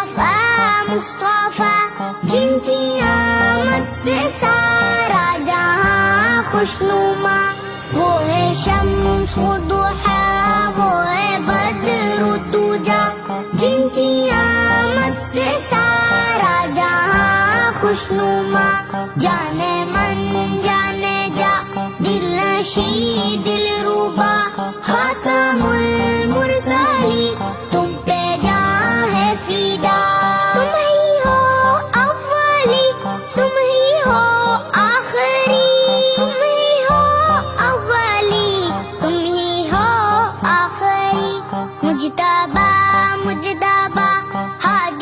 مصطفیٰ مصطفیٰ جن کی آمد سے سارا جہاں خوشنما، وہ ہے شمس و ضحیٰ، وہ ہے بدر و دجا، جن کی آمد سے سارا جہاں خوشنما، جانے من جانے جا دل نشیں دل ربا، خاتم المرسلین